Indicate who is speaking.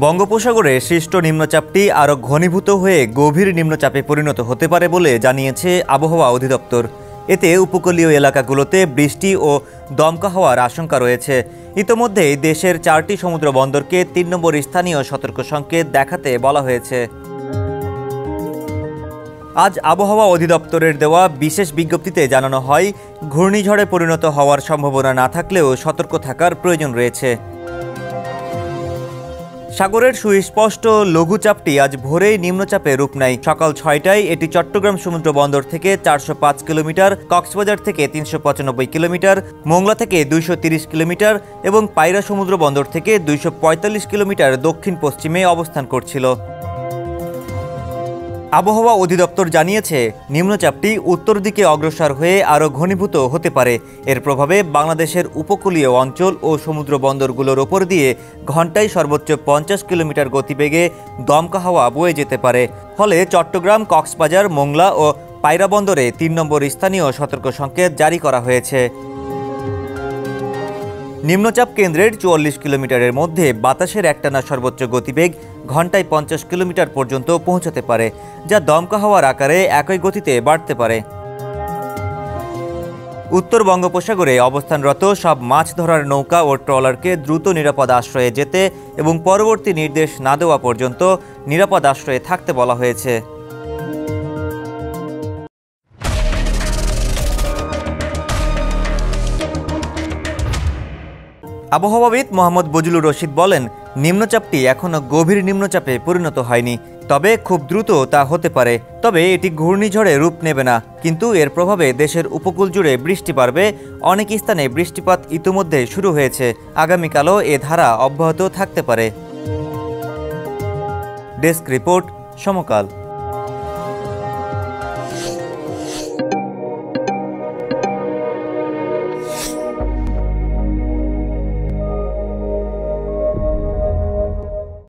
Speaker 1: বঙ্গোপসাগরে সৃষ্ট নিম্নচাপটি আরও ঘনীভূত হয়ে গভীর নিম্নচাপে পরিণত হতে পারে বলে জানিয়েছে আবহাওয়া অধিদপ্তর। এতে উপকূলীয় এলাকাগুলোতে বৃষ্টি ও দমকা হওয়ার আশঙ্কা রয়েছে। ইতোমধ্যেই দেশের 4টি সমুদ্র বন্দরকে 3 নম্বর স্থানীয় সতর্ক সংকেত দেখাতে বলা হয়েছে। আজ আবহাওয়া অধিদপ্তরের দেওয়া বিশেষ বিজ্ঞপ্তিতে জানানো হয়, ঘূর্ণিঝড়ে পরিণত হওয়ার সম্ভাবনা না থাকলেও সতর্ক থাকার প্রয়োজন রয়েছে। সাগরের সুস্পষ্ট লঘুচাপটি আজ ভোরেই নিম্নচাপে রূপ নেয়। সকাল 6টায় এটি চট্টগ্রাম সমুদ্র বন্দর থেকে 405 কিলোমিটার, কক্সবাজার থেকে 395 কিলোমিটার, মোংলা থেকে 230 কিলোমিটার এবং পায়রা সমুদ্র বন্দর থেকে 245 কিলোমিটার দক্ষিণ পশ্চিমে অবস্থান করছিল। আবহাওয়া অধিদপ্তর জানিয়েছে, নিম্নচাপটি উত্তর দিকে অগ্রসর হয়ে আরও ঘনীভূত হতে পারে। এর প্রভাবে বাংলাদেশের উপকূলীয় অঞ্চল ও সমুদ্র বন্দরগুলোর ওপর দিয়ে ঘন্টায় সর্বোচ্চ 50 কিলোমিটার গতিবেগে দমকা হাওয়া বয়ে যেতে পারে। ফলে চট্টগ্রাম, কক্সবাজার, মোংলা ও পায়রা বন্দরে 3 নম্বর স্থানীয় সতর্ক সংকেত জারি করা হয়েছে। নিম্নচাপ কেন্দ্রের 44 কিলোমিটারের মধ্যে বাতাসের একটানা সর্বোচ্চ গতিবেগ ঘন্টায় 50 কিলোমিটার পর্যন্ত পৌঁছাতে পারে, যা দমকা হাওয়ার আকারে একই গতিতে বাড়তে পারে। উত্তর বঙ্গোপসাগরে অবস্থানরত সব মাছ ধরার নৌকা ও ট্রলারকে দ্রুত নিরাপদ আশ্রয়ে যেতে এবং পরবর্তী নির্দেশ না দেওয়া পর্যন্ত নিরাপদ আশ্রয়ে থাকতে বলা হয়েছে। আবহাওয়াবিদ মোহাম্মদ বজলুর রশিদ বলেন, নিম্নচাপটি এখনও গভীর নিম্নচাপে পরিণত হয়নি, তবে খুব দ্রুত তা হতে পারে। তবে এটি ঘূর্ণিঝড়ে রূপ নেবে না, কিন্তু এর প্রভাবে দেশের উপকূল জুড়ে বৃষ্টি বাড়বে। অনেক স্থানে বৃষ্টিপাত ইতিমধ্যে শুরু হয়েছে। আগামীকালও এ ধারা অব্যাহত থাকতে পারে। ডেস্ক রিপোর্ট, সমকাল।